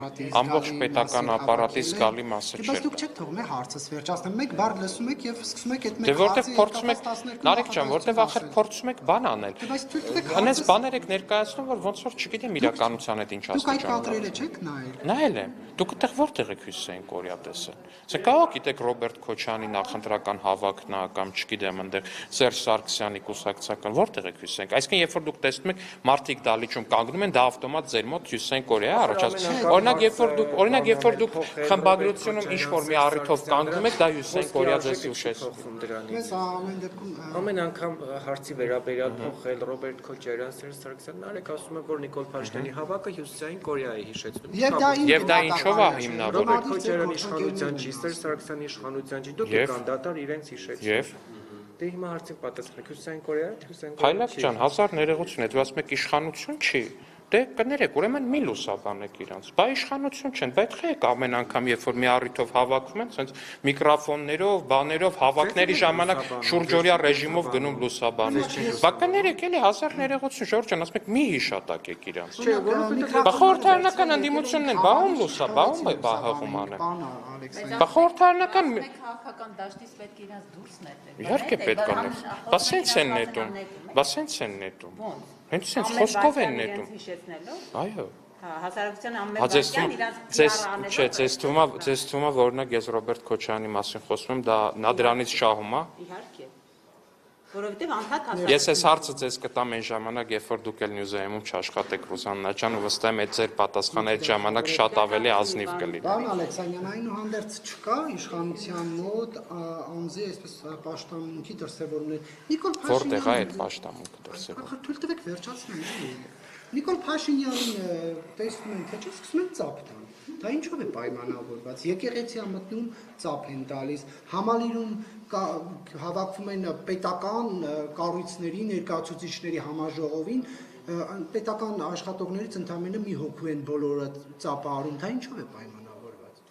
Ամբողջ պետական ապարատի զգալի մասը չէ։ Բայց դուք չեք թողում է հարցս վերջացնել, մեկ բառ լսում եք եւ սկսում եք այդ Դե որտեղ փորձում եք, Նարեկ ջան, որտեղ ախր փորձում եք բան անել։ Հենց բաներ եք ներկայացնում, որ ոնց որ չգիտեմ իրականության հետ ինչ աստիճան։ Դուք այդ կադրերը չեք նայել։ Նայել եմ։ Դուք այդտեղ որտեղ եք Հյուսիսային Կորեա տեսել։ Ասենք կարող գիտեք Ռոբերտ Քոչյանի նախընտրական հավաքն ա կամ չգիտեմ այնտեղ Սերժ Սարգսյանի կուսակցական որտեղ եք Հյուսիսային։ Այսինքն երբ որ դուք տեսնում եք մարդիկ դալիճում կանգնում են, դա ավտոմատ ձեր մոտ Հյուսիսային Կորեա առաջացնում։ Օրինակ երբ որ դուք խմբագրությունում ինչ որ մի առիթով կանգնում եք, դա Հյուսիսային Կորեա ձեզ հիշեցնում դրանից։ Ամեն անգամ հարցի վերաբերյալ փոխել Ռոբերտ Քոչարյան, Սերժ Սարգսյան, Նարեկ ասում է, որ Նիկոլ Փաշինյանի հավաքը Հյուսիսային Կորեայի հիշեցնում։ Եվ դա ինչով է հիմնավորել։ Ռոբերտ Քոչարյանի իշխանության չի, Սերժ Սարգսյանի իշխանության չի, դուք եք անդադար իրենց հիշեցնում։ Դե հիմա հարցին պատասխանեք, Հյուսիսային Կորեա, Հյուսիսային Կորեա։ Փայլակ ջան, հազար ներողություն է, դու ասում եք իշխանություն չի։ Դե կներեք, ուրեմն մի լուսաբանեք իրանց։ Բա իշխանություն չեն, բայց եք ամեն անգամ, երբ որ մի առիթով հավաքվում են, ցենց միկրոֆոններով, բաներով, հավաքների ժամանակ շուրջօրյա ռեժիմով գնում լուսաբանում։ Բա կներեք, էլի հազար ներողություն, Ժորժ ջան, ասում եք մի հիշատակեք իրանց։ Բա խորհրդարանական ընդդիմությունն են, բա ում լուսա, բա ում է բա հղում անեն։ Բա խորհրդարանական քաղաքական դաշտից պետք է իրենց դուրս նետել։ Իհարկե պետք է նետել։ Բա սենց են նետում։ Բա սենց են նետում։ Հենց սենց խոսքով են նետում։ Այո։ Հասարակության ամենավարքյան իրենց Չէ, ձեզ թվում է, օրինակ ես Ռոբերտ Քոչյանի մասին խոսում եմ, դա դրանից շահում է։ Իհարկե։ Որովհետև անդադ Ես այս հարցը ձեզ կտամ այն ժամանակ, երբ որ դուք էլ Նյուզեումում չաշխատեք Ռուզաննա ջան, ու վստահ եմ այդ ձեր պատասխանը այդ ժամանակ շատ ավելի ազնիվ կլինի։ Պարոն Ալեքսանյան, այնուհանդերձ չկա իշխանության մոտ անձի այսպես պաշտամունքի դրսևորումներ։ Նիկոլ Փաշինյանը Որտեղ է այդ պաշտամունքը դրսևորվում։ Թույլ տվեք վերջացնել։ Նիկոլ Փաշինյանին տեսնում են, թե չէ, սկսում են ծափ տալ։ Դա ինչով է պայմանավորված։ Եկեղեցի է մտնում, ծափ են տալիս, համալիրում հավաքվում են պետական կառույցների ներկայացուցիչների համաժողովին, պետական աշխատողներից ընդամենը մի հոգու են բոլորը ծափահարում, դա ինչով է պայմանավորված։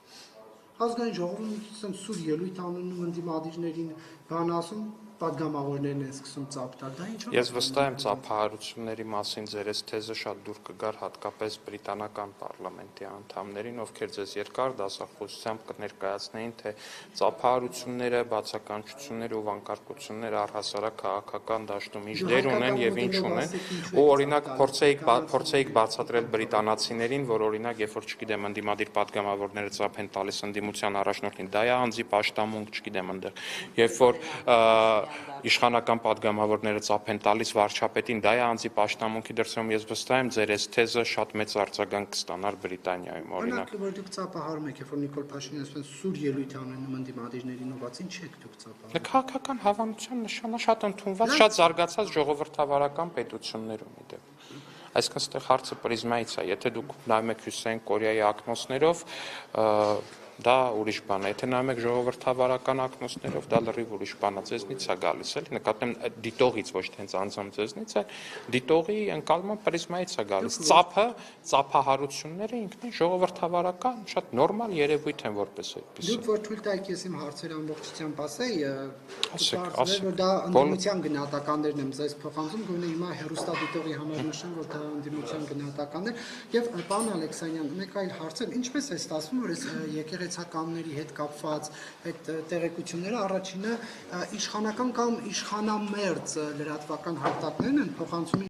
Ազգային ժողովում սուր ելույթ անում ընդդիմադիրներին բան ասում, պատգամավորներն են սկսում ծափ տալ, դա ինչով։ Ես վստահ եմ ծափահարությունների մասին ձեր այս թեզը շատ դուր կգար հատկապես բրիտանական պարլամենտի անդամներին, ովքեր ձեզ երկար դասախոսությամբ կներկայացնեին, թե ծափահարությունները, բացականչությունները ու վանկարկությունները առհասարակ քաղաքական դաշտում ինչ դեր ունեն եւ ինչ ունեն, ու օրինակ փորձեիք բացատրել բրիտանացիներին, որ օրինակ երբ որ չգիտեմ ընդդիմադիր պատգամավորները ծափ են տալիս ընդդիմության առաջնորդին, դա է անձի պաշտամունք, չգիտեմ այնտեղ, երբ որ իշխանական պատգամավորները ծափ են տալիս վարչապետին, դա է անձի պաշտամունքի դրսևորում, ես վստահ եմ ձեր այս թեզը շատ մեծ արձագանք կստանար Բրիտանիայում, օրինակ։ Որ դուք ծափահարում եք, երբ որ Նիկոլ Փաշինյանը ասում սուր ելույթ անում ընդդիմադիրներին ուղղացին, չեք դուք ծափահարում։ Քաղաքական հավանության նշանը շատ ընդունված, շատ զարգացած ժողովրդավարական պետություններում իդեպ։ Այսինքն այստեղ հարցը պրիզմայից է, եթե դուք նայում եք Հյուսիսային Կորեայի ակնոցներով, դա ուրիշ բան է, եթե նայում եք ժողովրդավարական ակնոցներով, դա լրիվ ուրիշ բան է, ձեզնից է գալիս, էլի, նկատեմ դիտողից ոչ թե հենց անձամբ ձեզնից է, դիտողի ընկալման պրիզմայից է գալիս։ Ծափը, ծափահարությունները ինքնին ժողովրդավարական, շատ նորմալ երևույթ են որպես այդպես։ Դուք որ թույլ տայք ես իմ հարցերը ամբողջությամբ ասեի, ասեք, որ դա ընդդիմության գնահատականներն եմ ձեզ փոխանցում, գոնե հիմա հեռուստադիտողի համար նշեմ, որ դա ընդդիմության գնահատականներ, եւ պարոն Ալեքսանյան, մեկ այլ հարց է, ինչպես է ստացվում, որ այս եկեղեցականների հետ կապված այդ տեղեկությունները առաջինը իշխանական կամ իշխանամերձ լրատվական հարթակներն են փոխանցում